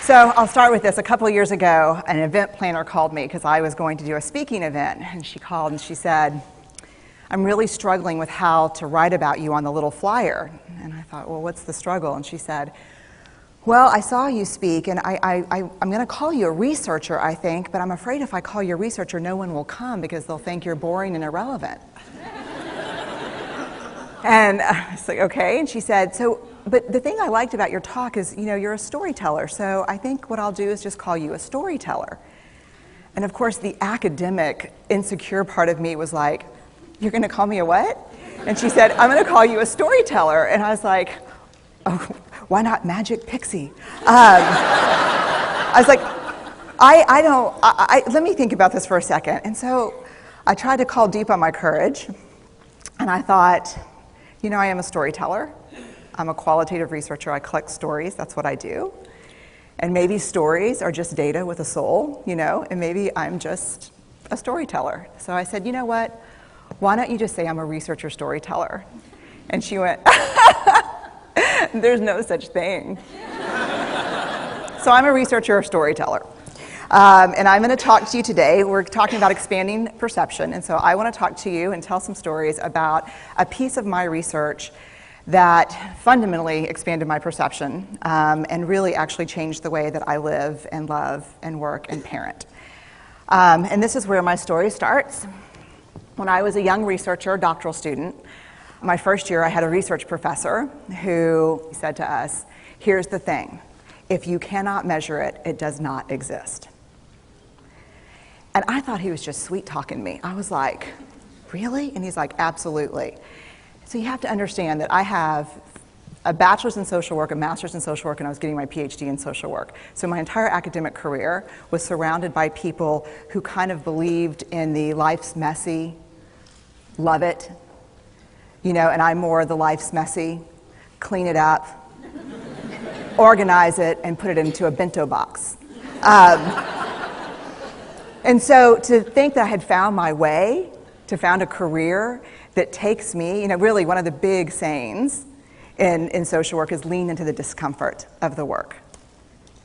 So I'll start with this. A couple of years ago, an event planner called me because I was going to do a speaking event. And she called and she said, I'm really struggling with how to write about you on the little flyer. And I thought, well, what's the struggle? And she said, well, I saw you speak, and I'm going to call you a researcher, I think, but I'm afraid if I call you a researcher, no one will come because they'll think you're boring and irrelevant. And I was like, okay. And she said, but the thing I liked about your talk is, you're a storyteller, so I think what I'll do is just call you a storyteller. And of course, the academic, insecure part of me was like, you're going to call me a what? And she said, I'm going to call you a storyteller. And I was like, oh, why not Magic Pixie? I was like, let me think about this for a second. And so I tried to call deep on my courage, and I thought, I am a storyteller. I'm a qualitative researcher. I collect stories. That's what I do. And maybe stories are just data with a soul, and maybe I'm just a storyteller. So I said, you know what? Why don't you just say I'm a researcher storyteller? And she went, there's no such thing. So I'm a researcher storyteller. And I'm going to talk to you today. We're talking about expanding perception. And so I want to talk to you and tell some stories about a piece of my research that fundamentally expanded my perception and really actually changed the way that I live and love and work and parent. And this is where my story starts. When I was a young researcher, doctoral student, my first year I had a research professor who said to us, here's the thing, if you cannot measure it, it does not exist. And I thought he was just sweet-talking me. I was like, really? And he's like, absolutely. So you have to understand that I have a bachelor's in social work, a master's in social work, and I was getting my PhD in social work. So my entire academic career was surrounded by people who kind of believed in the life's messy, love it, and I'm more the life's messy, clean it up, organize it, and put it into a bento box. And so to think that I had found my way, to found a career that takes me, really one of the big sayings in social work is lean into the discomfort of the work.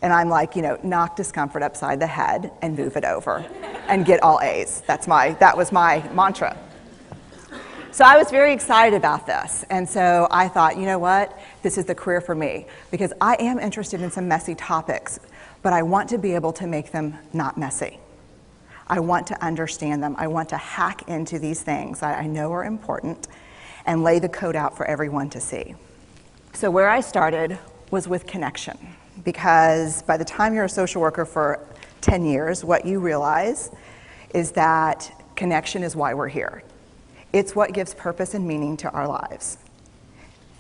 And I'm like, knock discomfort upside the head and move it over and get all A's. That was my mantra. So I was very excited about this. And so I thought, you know what? This is the career for me because I am interested in some messy topics, but I want to be able to make them not messy. I want to understand them. I want to hack into these things that I know are important and lay the code out for everyone to see. So where I started was with connection, because by the time you're a social worker for 10 years, what you realize is that connection is why we're here. It's what gives purpose and meaning to our lives.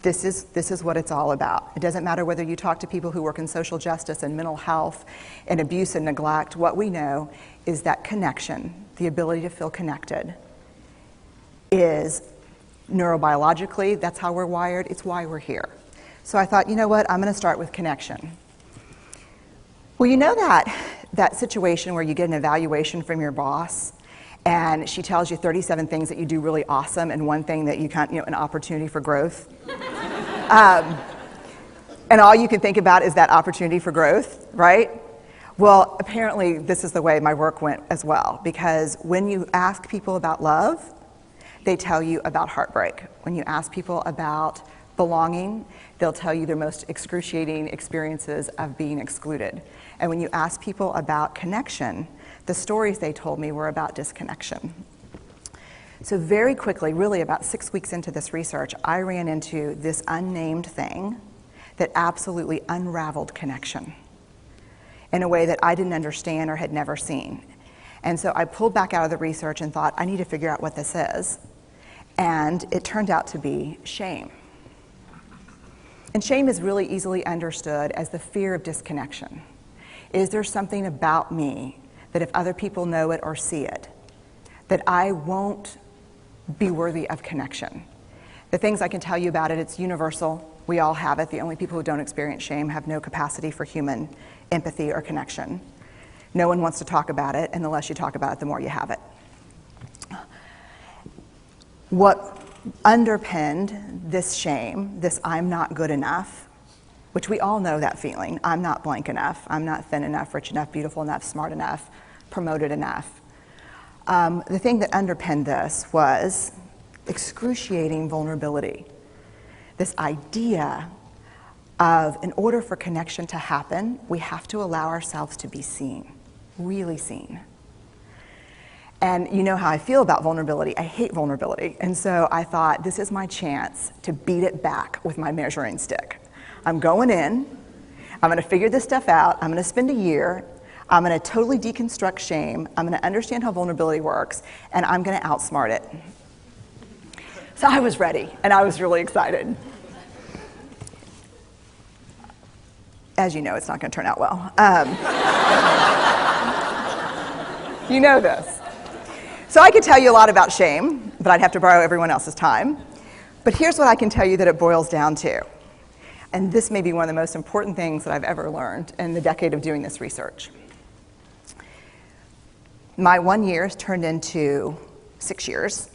This is what it's all about. It doesn't matter whether you talk to people who work in social justice and mental health and abuse and neglect. What we know is that connection, the ability to feel connected, is neurobiologically, that's how we're wired, it's why we're here. So I thought, you know what, I'm going to start with connection. Well, you know that situation where you get an evaluation from your boss and she tells you 37 things that you do really awesome and one thing that you can't, an opportunity for growth. And all you can think about is that opportunity for growth, right? Well, apparently this is the way my work went as well, because when you ask people about love, they tell you about heartbreak. When you ask people about belonging, they'll tell you their most excruciating experiences of being excluded. And when you ask people about connection, the stories they told me were about disconnection. So very quickly, really about 6 weeks into this research, I ran into this unnamed thing that absolutely unraveled connection in a way that I didn't understand or had never seen. And so I pulled back out of the research and thought, I need to figure out what this is. And it turned out to be shame. And shame is really easily understood as the fear of disconnection. Is there something about me that if other people know it or see it, that I won't be worthy of connection? The things I can tell you about it, it's universal. We all have it. The only people who don't experience shame have no capacity for human empathy or connection. No one wants to talk about it, and the less you talk about it, the more you have it. What underpinned this shame, this I'm not good enough, which we all know that feeling. I'm not blank enough. I'm not thin enough, rich enough, beautiful enough, smart enough, promoted enough. The thing that underpinned this was excruciating vulnerability. This idea of, in order for connection to happen, we have to allow ourselves to be seen, really seen. And you know how I feel about vulnerability. I hate vulnerability. And so I thought, this is my chance to beat it back with my measuring stick. I'm going in, I'm gonna figure this stuff out, I'm gonna spend a year, I'm gonna totally deconstruct shame, I'm gonna understand how vulnerability works, and I'm gonna outsmart it. So I was ready, and I was really excited. As you know, it's not gonna turn out well. You know this. So I could tell you a lot about shame, but I'd have to borrow everyone else's time. But here's what I can tell you that it boils down to. And this may be one of the most important things that I've ever learned in the decade of doing this research. My 1 year has turned into 6 years,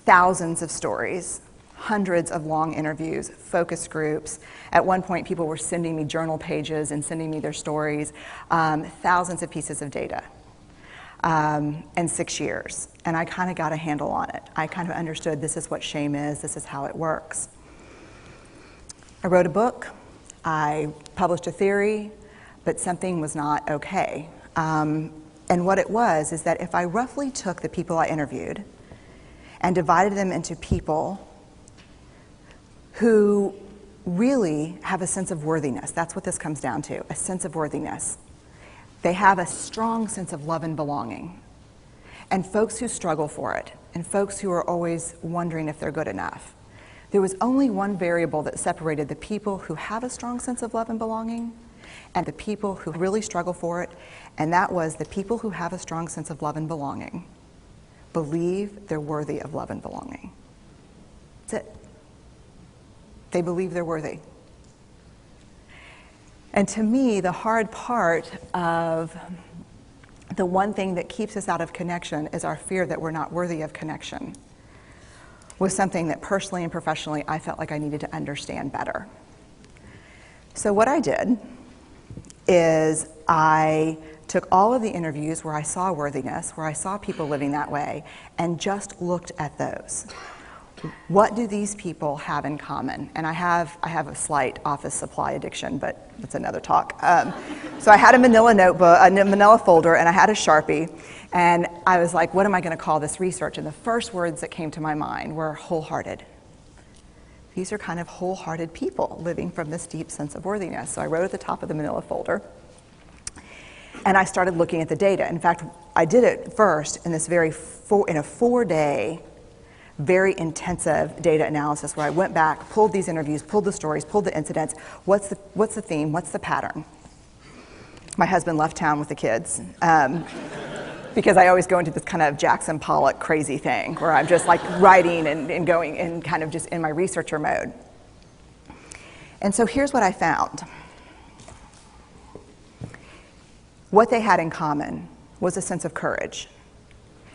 thousands of stories, hundreds of long interviews, focus groups. At one point, people were sending me journal pages and sending me their stories, thousands of pieces of data. And 6 years. And I kind of got a handle on it. I kind of understood this is what shame is, this is how it works. I wrote a book, I published a theory, but something was not okay. And what it was is that if I roughly took the people I interviewed and divided them into people who really have a sense of worthiness, that's what this comes down to, a sense of worthiness. They have a strong sense of love and belonging. And folks who struggle for it, and folks who are always wondering if they're good enough. There was only one variable that separated the people who have a strong sense of love and belonging and the people who really struggle for it, and that was the people who have a strong sense of love and belonging believe they're worthy of love and belonging. That's it. They believe they're worthy. And to me, the hard part of the one thing that keeps us out of connection is our fear that we're not worthy of connection, was something that personally and professionally I felt like I needed to understand better. So what I did is I took all of the interviews where I saw worthiness, where I saw people living that way, and just looked at those. What do these people have in common? And I have a slight office supply addiction, but that's another talk. So I had a manila notebook, a manila folder, and I had a Sharpie, and I was like, what am I going to call this research? And the first words that came to my mind were wholehearted. These are kind of wholehearted people living from this deep sense of worthiness. So I wrote at the top of the manila folder, and I started looking at the data. In fact, I did it first in this in a 4-day, very intensive data analysis where I went back, pulled these interviews, pulled the stories, pulled the incidents. What's the theme? What's the pattern? My husband left town with the kids because I always go into this kind of Jackson Pollock crazy thing where I'm just like writing and going and kind of just in my researcher mode. And so here's what I found. What they had in common was a sense of courage.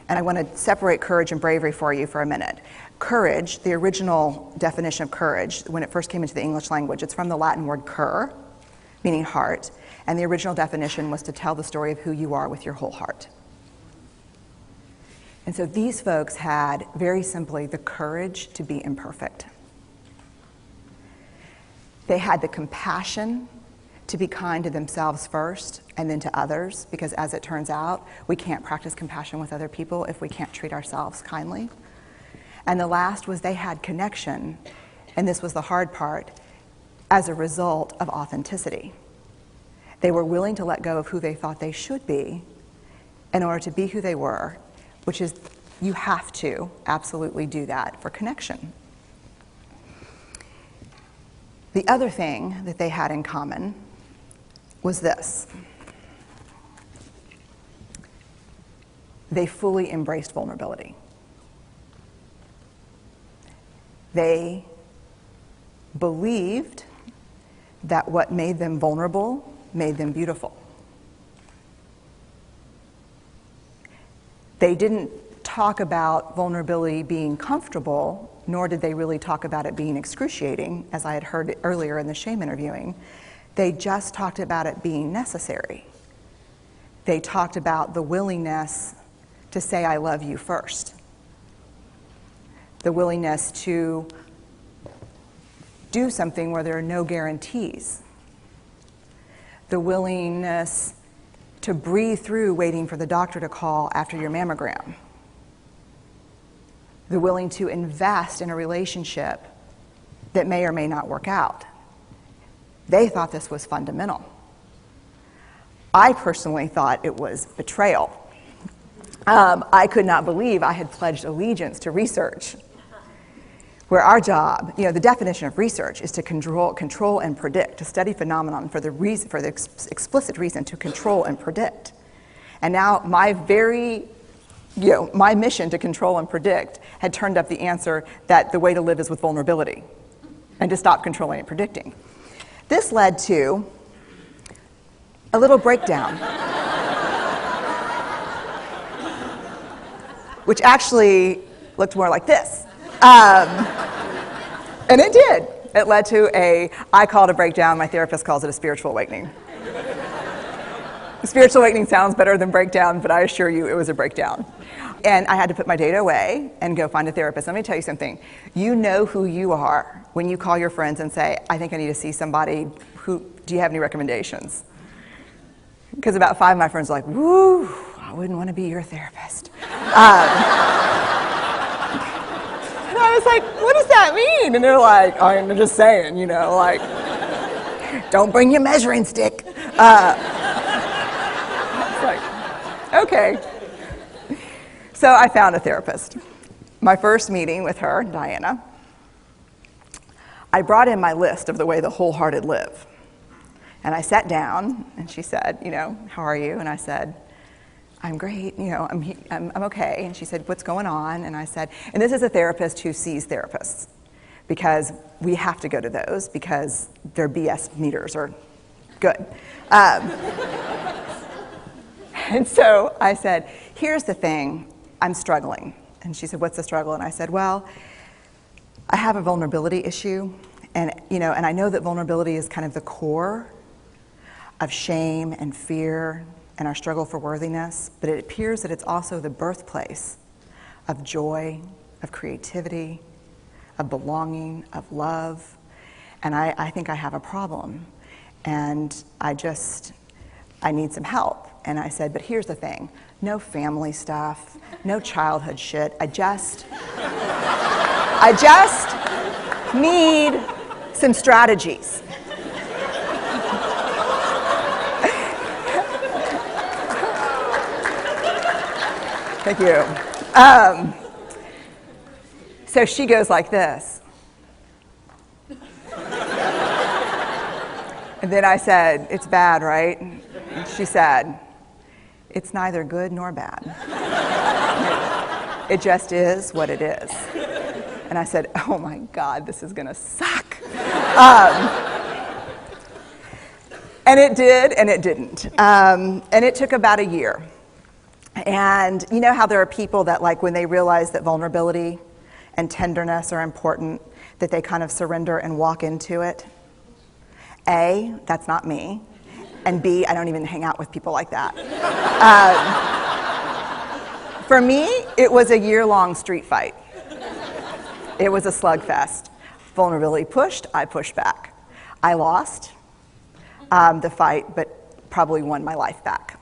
And I want to separate courage and bravery for you for a minute. Courage, the original definition of courage, when it first came into the English language, it's from the Latin word cur, meaning heart. And the original definition was to tell the story of who you are with your whole heart. And so these folks had, very simply, the courage to be imperfect. They had the compassion to be kind to themselves first and then to others, because as it turns out, we can't practice compassion with other people if we can't treat ourselves kindly. And the last was they had connection, and this was the hard part, as a result of authenticity. They were willing to let go of who they thought they should be in order to be who they were, which is, you have to absolutely do that for connection. The other thing that they had in common was this. They fully embraced vulnerability. They believed that what made them vulnerable made them beautiful. They didn't talk about vulnerability being comfortable, nor did they really talk about it being excruciating, as I had heard earlier in the shame interviewing. They just talked about it being necessary. They talked about the willingness to say, I love you first. The willingness to do something where there are no guarantees. The willingness to breathe through waiting for the doctor to call after your mammogram. The willing to invest in a relationship that may or may not work out. They thought this was fundamental. I personally thought it was betrayal. I could not believe I had pledged allegiance to research, where our job, the definition of research is to control and predict, to study phenomenon for the explicit reason to control and predict. And now my mission to control and predict had turned up the answer that the way to live is with vulnerability and to stop controlling and predicting. This led to a little breakdown, which actually looked more like this. And it did. It led to I call it a breakdown, my therapist calls it a spiritual awakening. Spiritual awakening sounds better than breakdown, but I assure you it was a breakdown. And I had to put my data away and go find a therapist. Let me tell you something. You know who you are when you call your friends and say, I think I need to see somebody. Do you have any recommendations? Because about 5 of my friends are like, woo, I wouldn't want to be your therapist. And I was like, what does that mean? And they're like, I'm just saying, don't bring your measuring stick. It's like, okay. So I found a therapist. My first meeting with her, Diana, I brought in my list of the way the wholehearted live. And I sat down, and she said, how are you? And I said, I'm great, I'm okay. And she said, what's going on? And I said, and this is a therapist who sees therapists, because we have to go to those because their BS meters are good. And so I said, here's the thing, I'm struggling. And she said, what's the struggle? And I said, well, I have a vulnerability issue, and I know that vulnerability is kind of the core of shame and fear and our struggle for worthiness, but it appears that it's also the birthplace of joy, of creativity, of belonging, of love, and I think I have a problem, and I need some help. And I said, but here's the thing, no family stuff, no childhood shit, I just need some strategies. Thank you. So she goes like this. And then I said, it's bad, right? And she said, it's neither good nor bad. It just is what it is. And I said, oh my God, this is gonna suck. And it did, and it didn't. And it took about a year. And you know how there are people that, like, when they realize that vulnerability and tenderness are important, that they kind of surrender and walk into it? A, that's not me. And B, I don't even hang out with people like that. For me, it was a year-long street fight. It was a slugfest. Vulnerability pushed, I pushed back. I lost the fight, but probably won my life back.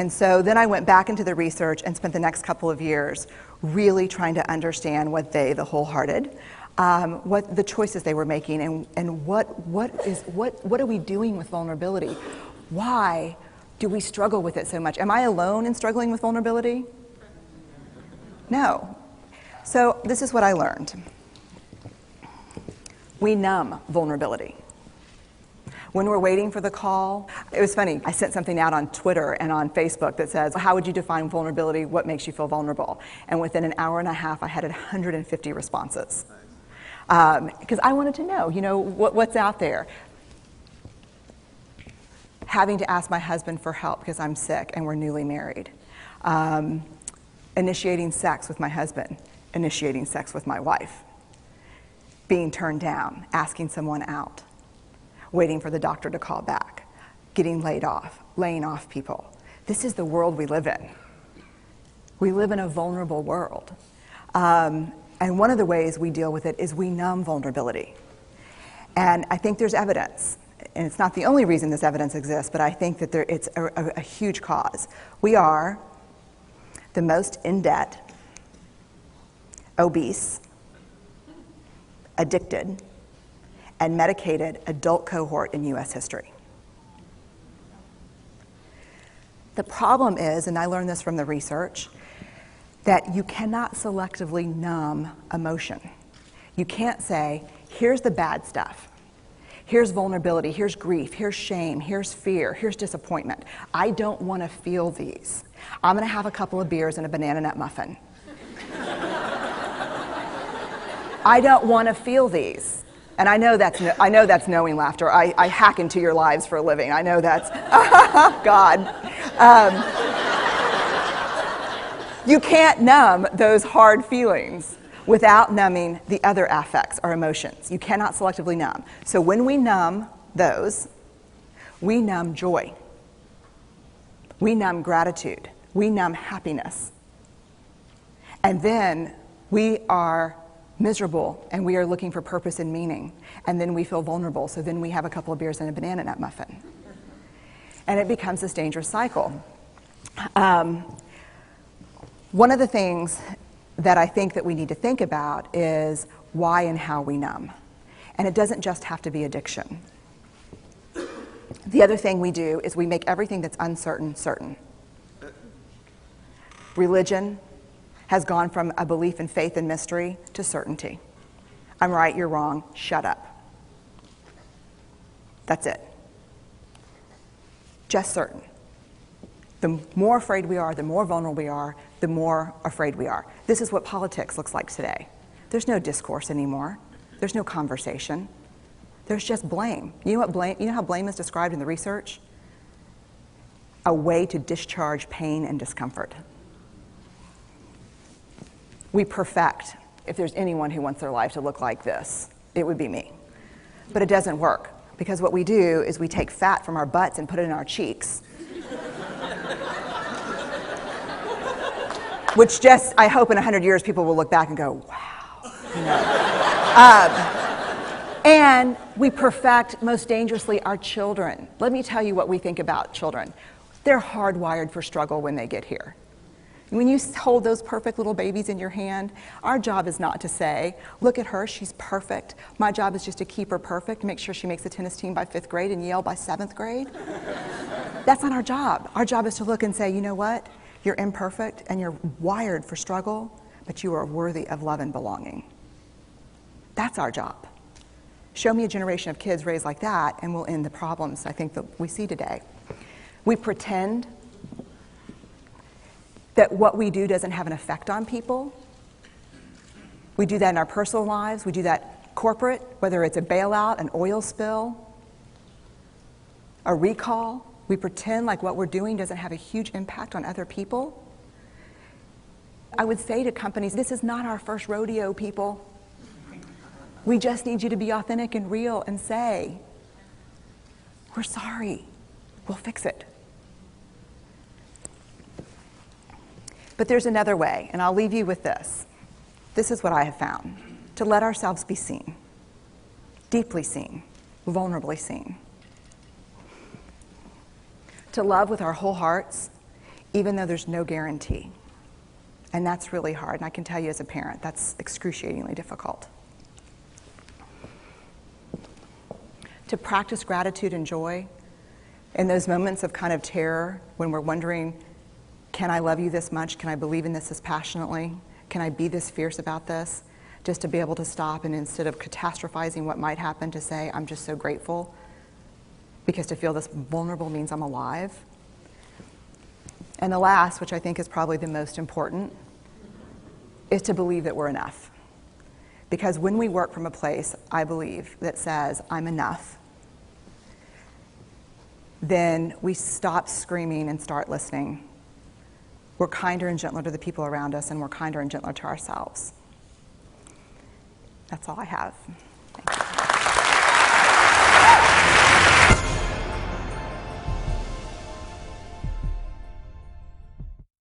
And so then I went back into the research and spent the next couple of years really trying to understand what the wholehearted, what the choices they were making, and what are we doing with vulnerability? Why do we struggle with it so much? Am I alone in struggling with vulnerability? No. So this is what I learned. We numb vulnerability. When we're waiting for the call, it was funny, I sent something out on Twitter and on Facebook that says, how would you define vulnerability? What makes you feel vulnerable? And within an hour and a half, I had 150 responses. Because I wanted to know, what's out there. Having to ask my husband for help because I'm sick and we're newly married. And initiating sex with my husband, initiating sex with my wife, being turned down, asking someone out, waiting for the doctor to call back, getting laid off, laying off people. This is the world we live in. We live in a vulnerable world. And one of the ways we deal with it is we numb vulnerability. And I think there's evidence, and it's not the only reason this evidence exists, but I think that it's a huge cause. We are the most in debt, obese, addicted, and medicated adult cohort in US history. The problem is, and I learned this from the research, that you cannot selectively numb emotion. You can't say, here's the bad stuff. Here's vulnerability, here's grief, here's shame, here's fear, here's disappointment. I don't want to feel these. I'm going to have a couple of beers and a banana nut muffin. I don't want to feel these. And I know that's knowing laughter. I hack into your lives for a living. I know that's, God. You can't numb those hard feelings without numbing the other affects or emotions. You cannot selectively numb. So when we numb those, we numb joy. We numb gratitude. We numb happiness. And then we are miserable and we are looking for purpose and meaning. And then we feel vulnerable. So then we have a couple of beers and a banana nut muffin. And it becomes this dangerous cycle. One of the things that I think that we need to think about is why and how we numb. And it doesn't just have to be addiction. The other thing we do is we make everything that's uncertain certain. Religion has gone from a belief in faith and mystery to certainty. I'm right, you're wrong, shut up. That's it. Just certain. The more afraid we are, the more vulnerable we are, the more afraid we are. This is what politics looks like today. There's no discourse anymore. There's no conversation. There's just blame. You know what blame? You know how blame is described in the research? A way to discharge pain and discomfort. We perfect. If there's anyone who wants their life to look like this, it would be me. But it doesn't work, because what we do is we take fat from our butts and put it in our cheeks. Which just, I hope in 100 years people will look back and go, wow. You know. And we perfect, most dangerously, our children. Let me tell you what we think about children. They're hardwired for struggle when they get here. When you hold those perfect little babies in your hand, our job is not to say, look at her, she's perfect. My job is just to keep her perfect, make sure she makes the tennis team by 5th grade and Yale by 7th grade. That's not our job. Our job is to look and say, you know what? You're imperfect and you're wired for struggle, but you are worthy of love and belonging. That's our job. Show me a generation of kids raised like that and we'll end the problems I think that we see today. We pretend that what we do doesn't have an effect on people. We do that in our personal lives. We do that corporate, whether it's a bailout, an oil spill, a recall. We pretend like what we're doing doesn't have a huge impact on other people. I would say to companies, this is not our first rodeo, people. We just need you to be authentic and real and say, we're sorry, we'll fix it. But there's another way, and I'll leave you with this. This is what I have found. To let ourselves be seen, deeply seen, vulnerably seen. To love with our whole hearts, even though there's no guarantee. And that's really hard, and I can tell you as a parent, that's excruciatingly difficult. To practice gratitude and joy in those moments of kind of terror when we're wondering, can I love you this much? Can I believe in this passionately? Can I be this fierce about this? Just to be able to stop and instead of catastrophizing what might happen, to say, I'm just so grateful. Because to feel this vulnerable means I'm alive. And the last, which I think is probably the most important, is to believe that we're enough. Because when we work from a place, I believe, that says, I'm enough, then we stop screaming and start listening. we're kinder and gentler to the people around us, and we're kinder and gentler to ourselves. That's all I have.